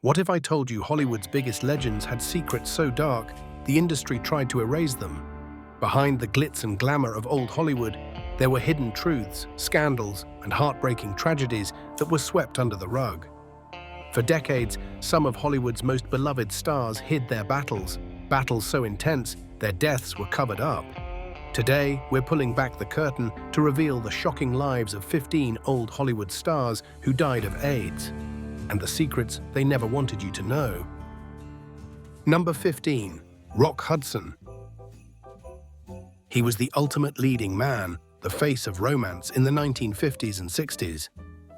What if I told you Hollywood's biggest legends had secrets so dark, the industry tried to erase them? Behind the glitz and glamour of old Hollywood, there were hidden truths, scandals, and heartbreaking tragedies that were swept under the rug. For decades, some of Hollywood's most beloved stars hid their battles so intense their deaths were covered up. Today, we're pulling back the curtain to reveal the shocking lives of 15 old Hollywood stars who died of AIDS, and the secrets they never wanted you to know. Number 15. Rock Hudson. He was the ultimate leading man, the face of romance in the 1950s and 60s,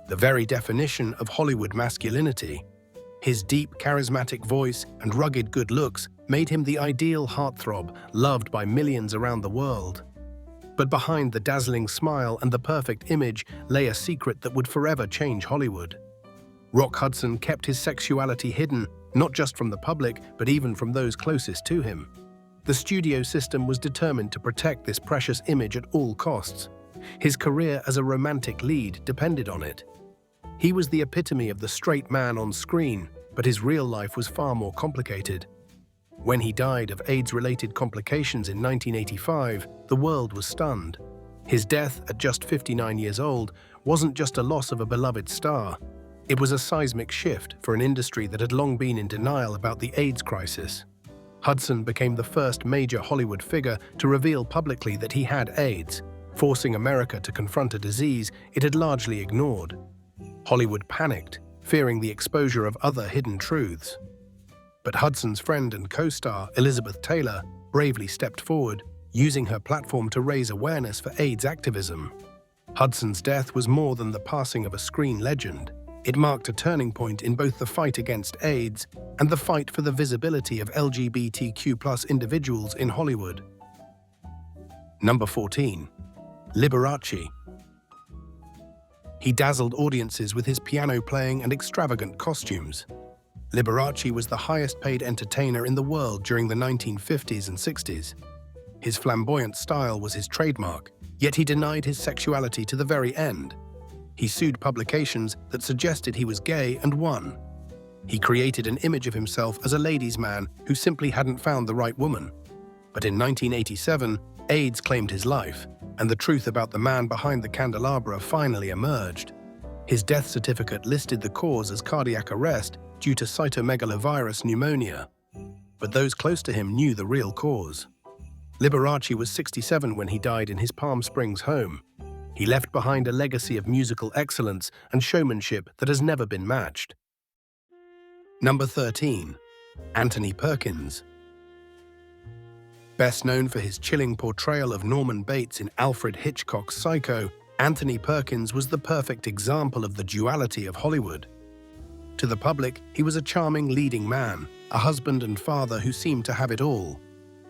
the very definition of Hollywood masculinity. His deep, charismatic voice and rugged good looks made him the ideal heartthrob, loved by millions around the world. But behind the dazzling smile and the perfect image lay a secret that would forever change Hollywood. Rock Hudson kept his sexuality hidden, not just from the public, but even from those closest to him. The studio system was determined to protect this precious image at all costs. His career as a romantic lead depended on it. He was the epitome of the straight man on screen, but his real life was far more complicated. When he died of AIDS-related complications in 1985, the world was stunned. His death at just 59 years old wasn't just a loss of a beloved star. It was a seismic shift for an industry that had long been in denial about the AIDS crisis. Hudson became the first major Hollywood figure to reveal publicly that he had AIDS, forcing America to confront a disease it had largely ignored. Hollywood panicked, fearing the exposure of other hidden truths. But Hudson's friend and co-star, Elizabeth Taylor, bravely stepped forward, using her platform to raise awareness for AIDS activism. Hudson's death was more than the passing of a screen legend. It marked a turning point in both the fight against AIDS and the fight for the visibility of LGBTQ+ individuals in Hollywood. Number 14. Liberace. He dazzled audiences with his piano playing and extravagant costumes. Liberace was the highest-paid entertainer in the world during the 1950s and 60s. His flamboyant style was his trademark, yet he denied his sexuality to the very end. He sued publications that suggested he was gay and won. He created an image of himself as a ladies' man who simply hadn't found the right woman. But in 1987, AIDS claimed his life, and the truth about the man behind the candelabra finally emerged. His death certificate listed the cause as cardiac arrest due to cytomegalovirus pneumonia. But those close to him knew the real cause. Liberace was 67 when he died in his Palm Springs home. He left behind a legacy of musical excellence and showmanship that has never been matched. Number 13. Anthony Perkins. Best known for his chilling portrayal of Norman Bates in Alfred Hitchcock's Psycho, Anthony Perkins was the perfect example of the duality of Hollywood. To the public, he was a charming leading man, a husband and father who seemed to have it all.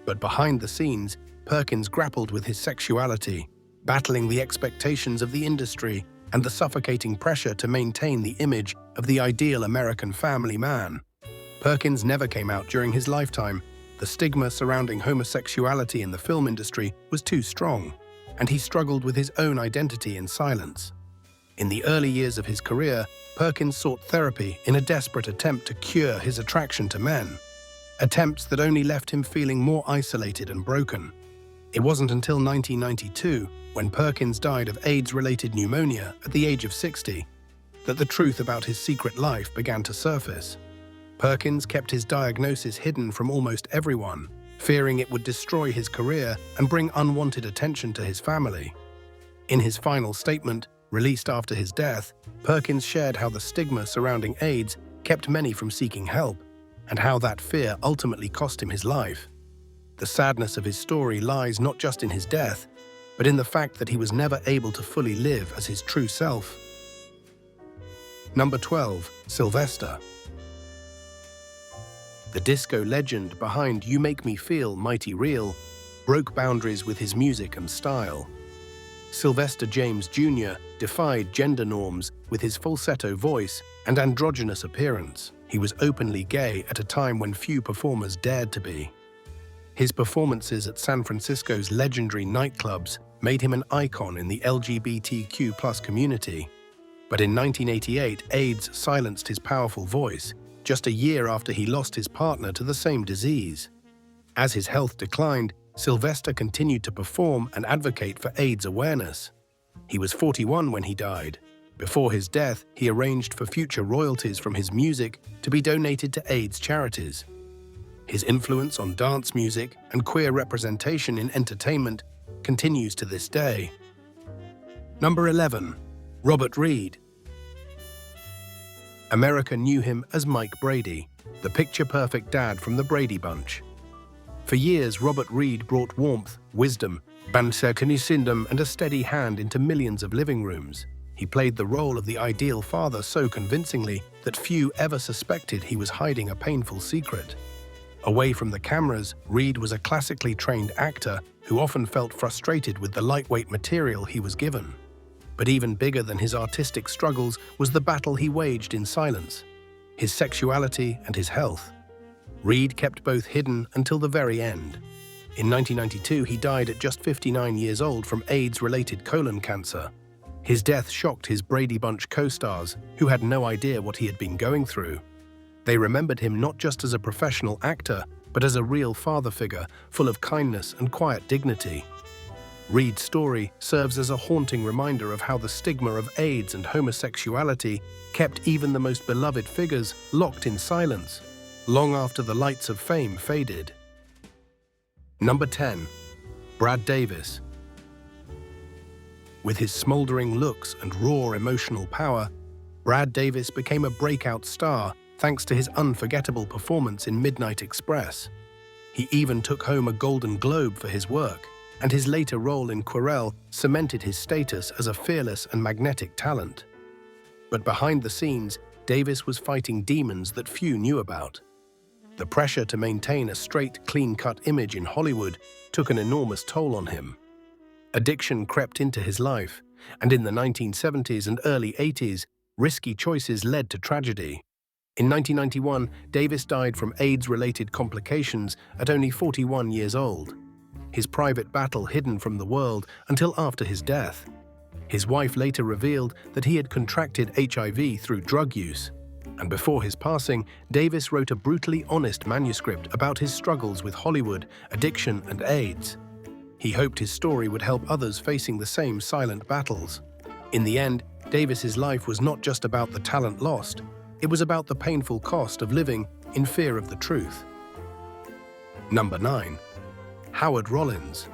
But behind the scenes, Perkins grappled with his sexuality, battling the expectations of the industry and the suffocating pressure to maintain the image of the ideal American family man. Perkins never came out during his lifetime. The stigma surrounding homosexuality in the film industry was too strong, and he struggled with his own identity in silence. In the early years of his career, Perkins sought therapy in a desperate attempt to cure his attraction to men, attempts that only left him feeling more isolated and broken. It wasn't until 1992, when Perkins died of AIDS-related pneumonia at the age of 60, that the truth about his secret life began to surface. Perkins kept his diagnosis hidden from almost everyone, fearing it would destroy his career and bring unwanted attention to his family. In his final statement, released after his death, Perkins shared how the stigma surrounding AIDS kept many from seeking help, and how that fear ultimately cost him his life. The sadness of his story lies not just in his death, but in the fact that he was never able to fully live as his true self. Number 12. Sylvester. The disco legend behind You Make Me Feel Mighty Real broke boundaries with his music and style. Sylvester James Jr. defied gender norms with his falsetto voice and androgynous appearance. He was openly gay at a time when few performers dared to be. His performances at San Francisco's legendary nightclubs made him an icon in the LGBTQ+ community. But in 1988, AIDS silenced his powerful voice, just a year after he lost his partner to the same disease. As his health declined, Sylvester continued to perform and advocate for AIDS awareness. He was 41 when he died. Before his death, he arranged for future royalties from his music to be donated to AIDS charities. His influence on dance music and queer representation in entertainment continues to this day. Number 11. Robert Reed. America knew him as Mike Brady, the picture-perfect dad from the Brady Bunch. For years, Robert Reed brought warmth, wisdom, and a steady hand into millions of living rooms. He played the role of the ideal father so convincingly that few ever suspected he was hiding a painful secret. Away from the cameras, Reed was a classically trained actor who often felt frustrated with the lightweight material he was given. But even bigger than his artistic struggles was the battle he waged in silence, his sexuality and his health. Reed kept both hidden until the very end. In 1992, he died at just 59 years old from AIDS-related colon cancer. His death shocked his Brady Bunch co-stars, who had no idea what he had been going through. They remembered him not just as a professional actor, but as a real father figure, full of kindness and quiet dignity. Reed's story serves as a haunting reminder of how the stigma of AIDS and homosexuality kept even the most beloved figures locked in silence, long after the lights of fame faded. Number 10. Brad Davis. With his smoldering looks and raw emotional power, Brad Davis became a breakout star thanks to his unforgettable performance in Midnight Express. He even took home a Golden Globe for his work, and his later role in Querelle cemented his status as a fearless and magnetic talent. But behind the scenes, Davis was fighting demons that few knew about. The pressure to maintain a straight, clean-cut image in Hollywood took an enormous toll on him. Addiction crept into his life, and in the 1970s and early 80s, risky choices led to tragedy. In 1991, Davis died from AIDS-related complications at only 41 years old. His private battle hidden from the world until after his death. His wife later revealed that he had contracted HIV through drug use. And before his passing, Davis wrote a brutally honest manuscript about his struggles with Hollywood, addiction, and AIDS. He hoped his story would help others facing the same silent battles. In the end, Davis's life was not just about the talent lost, it was about the painful cost of living in fear of the truth. Number 9. Howard Rollins.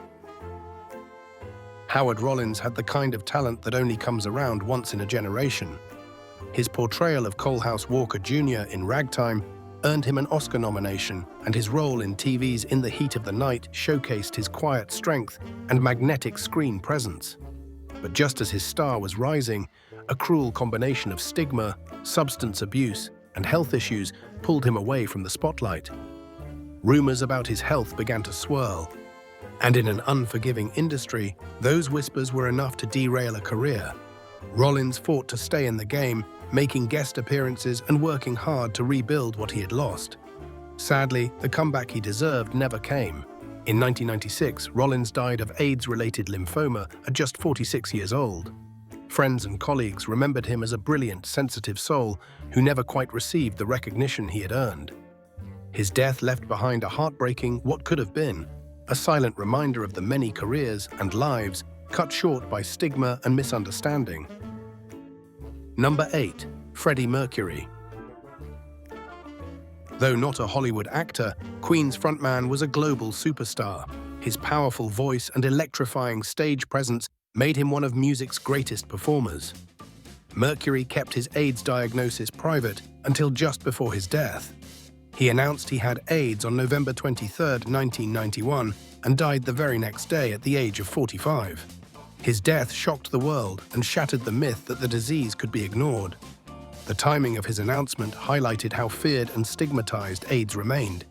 Howard Rollins had the kind of talent that only comes around once in a generation. His portrayal of Coalhouse Walker Jr. in Ragtime earned him an Oscar nomination, and his role in TV's In the Heat of the Night showcased his quiet strength and magnetic screen presence. But just as his star was rising, a cruel combination of stigma, substance abuse, and health issues pulled him away from the spotlight. Rumors about his health began to swirl, and in an unforgiving industry, those whispers were enough to derail a career. Rollins fought to stay in the game, making guest appearances and working hard to rebuild what he had lost. Sadly, the comeback he deserved never came. In 1996, Rollins died of AIDS-related lymphoma at just 46 years old. Friends and colleagues remembered him as a brilliant, sensitive soul who never quite received the recognition he had earned. His death left behind a heartbreaking what could have been, a silent reminder of the many careers and lives cut short by stigma and misunderstanding. Number 8. Freddie Mercury. Though not a Hollywood actor, Queen's frontman was a global superstar. His powerful voice and electrifying stage presence made him one of music's greatest performers. Mercury kept his AIDS diagnosis private until just before his death. He announced he had AIDS on November 23, 1991, and died the very next day at the age of 45. His death shocked the world and shattered the myth that the disease could be ignored. The timing of his announcement highlighted how feared and stigmatized AIDS remained,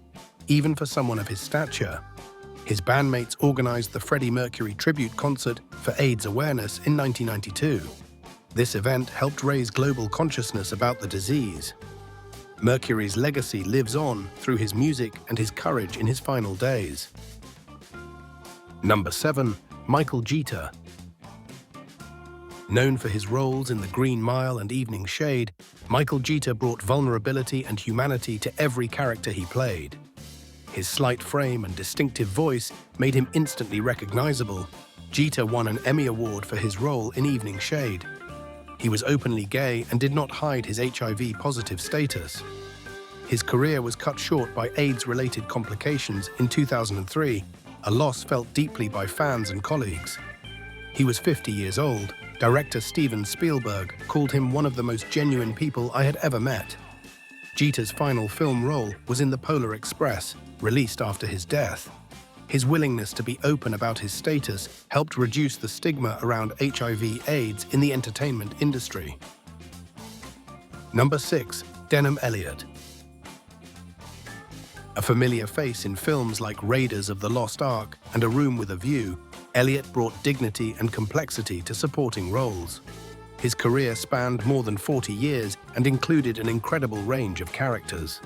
even for someone of his stature. His bandmates organized the Freddie Mercury tribute concert for AIDS awareness in 1992. This event helped raise global consciousness about the disease. Mercury's legacy lives on through his music and his courage in his final days. Number 7. Michael Jeter. Known for his roles in The Green Mile and Evening Shade, Michael Jeter brought vulnerability and humanity to every character he played. His slight frame and distinctive voice made him instantly recognizable. Jeter won an Emmy Award for his role in Evening Shade. He was openly gay and did not hide his HIV-positive status. His career was cut short by AIDS-related complications in 2003, a loss felt deeply by fans and colleagues. He was 50 years old. Director Steven Spielberg called him one of the most genuine people I had ever met. Jeter's final film role was in The Polar Express, released after his death. His willingness to be open about his status helped reduce the stigma around HIV/AIDS in the entertainment industry. Number 6. Denholm Elliott. A familiar face in films like Raiders of the Lost Ark and A Room with a View, Elliott brought dignity and complexity to supporting roles. His career spanned more than 40 years and included an incredible range of characters.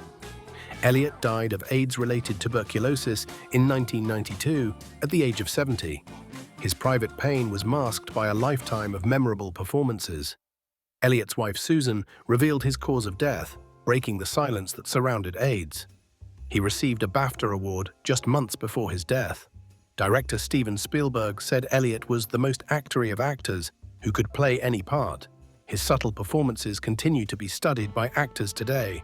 Elliott died of AIDS-related tuberculosis in 1992 at the age of 70. His private pain was masked by a lifetime of memorable performances. Elliott's wife Susan revealed his cause of death, breaking the silence that surrounded AIDS. He received a BAFTA award just months before his death. Director Steven Spielberg said Elliott was the most actory of actors who could play any part. His subtle performances continue to be studied by actors today.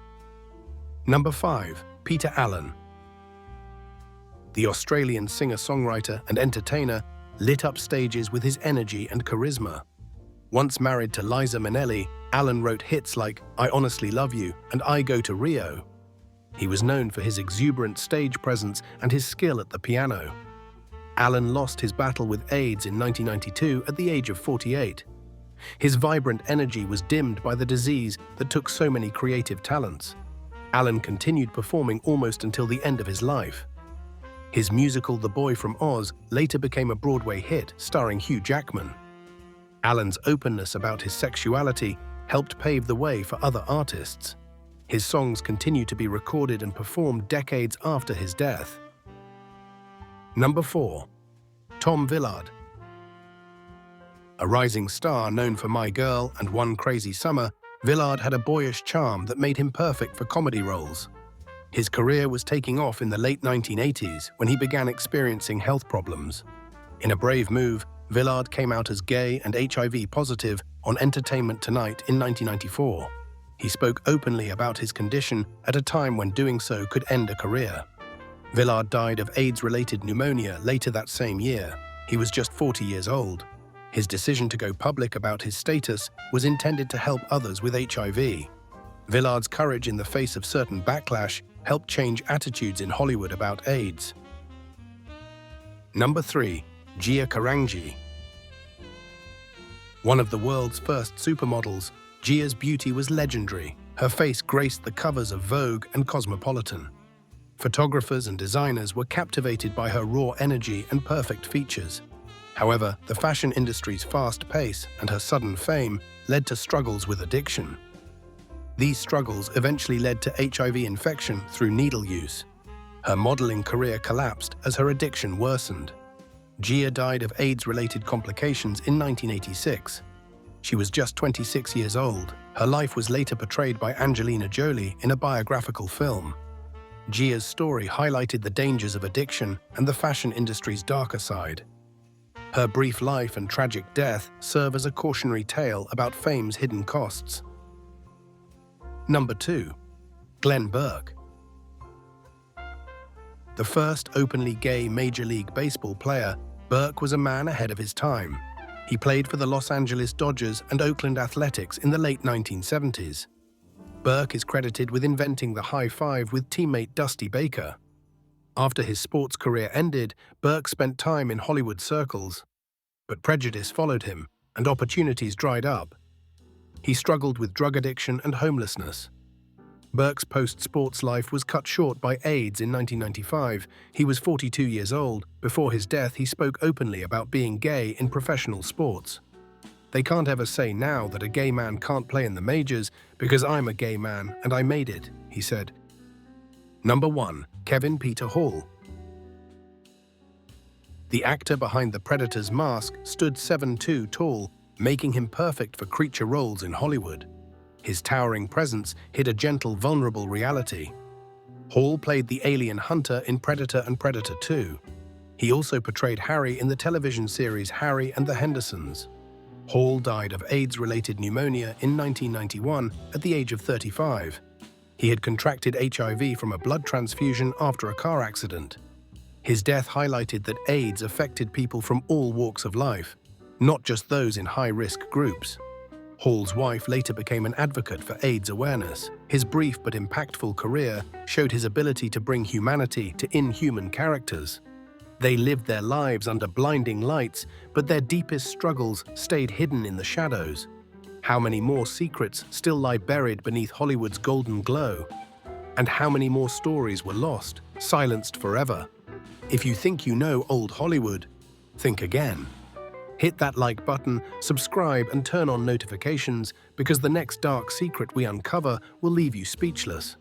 Number 5. Peter Allen. The Australian singer-songwriter and entertainer lit up stages with his energy and charisma. Once married to Liza Minnelli, Allen wrote hits like I Honestly Love You and I Go to Rio. He was known for his exuberant stage presence and his skill at the piano. Allen lost his battle with AIDS in 1992 at the age of 48. His vibrant energy was dimmed by the disease that took so many creative talents. Allen continued performing almost until the end of his life. His musical The Boy from Oz later became a Broadway hit starring Hugh Jackman. Allen's openness about his sexuality helped pave the way for other artists. His songs continue to be recorded and performed decades after his death. Number 4. Tom Villard. A rising star known for My Girl and One Crazy Summer, Villard had a boyish charm that made him perfect for comedy roles. His career was taking off in the late 1980s when he began experiencing health problems. In a brave move, Villard came out as gay and HIV positive on Entertainment Tonight in 1994. He spoke openly about his condition at a time when doing so could end a career. Villard died of AIDS-related pneumonia later that same year. He was just 40 years old. His decision to go public about his status was intended to help others with HIV. Villard's courage in the face of certain backlash helped change attitudes in Hollywood about AIDS. Number 3. Gia Karangi. One of the world's first supermodels, Gia's beauty was legendary. Her face graced the covers of Vogue and Cosmopolitan. Photographers and designers were captivated by her raw energy and perfect features. However, the fashion industry's fast pace and her sudden fame led to struggles with addiction. These struggles eventually led to HIV infection through needle use. Her modeling career collapsed as her addiction worsened. Gia died of AIDS-related complications in 1986. She was just 26 years old. Her life was later portrayed by Angelina Jolie in a biographical film. Gia's story highlighted the dangers of addiction and the fashion industry's darker side. Her brief life and tragic death serve as a cautionary tale about fame's hidden costs. Number 2. Glenn Burke. The first openly gay Major League Baseball player, Burke was a man ahead of his time. He played for the Los Angeles Dodgers and Oakland Athletics in the late 1970s. Burke is credited with inventing the high five with teammate Dusty Baker. After his sports career ended, Burke spent time in Hollywood circles. But prejudice followed him, and opportunities dried up. He struggled with drug addiction and homelessness. Burke's post-sports life was cut short by AIDS in 1995. He was 42 years old. Before his death, he spoke openly about being gay in professional sports. They can't ever say now that a gay man can't play in the majors because I'm a gay man and I made it, he said. Number 1. Kevin Peter Hall. The actor behind The Predator's mask stood 7'2" tall, making him perfect for creature roles in Hollywood. His towering presence hid a gentle, vulnerable reality. Hall played the alien hunter in Predator and Predator 2. He also portrayed Harry in the television series Harry and the Hendersons. Hall died of AIDS-related pneumonia in 1991 at the age of 35. He had contracted HIV from a blood transfusion after a car accident. His death highlighted that AIDS affected people from all walks of life, not just those in high-risk groups. Hall's wife later became an advocate for AIDS awareness. His brief but impactful career showed his ability to bring humanity to inhuman characters. They lived their lives under blinding lights, but their deepest struggles stayed hidden in the shadows. How many more secrets still lie buried beneath Hollywood's golden glow? And how many more stories were lost, silenced forever? If you think you know old Hollywood, think again. Hit that like button, subscribe, and turn on notifications, because the next dark secret we uncover will leave you speechless.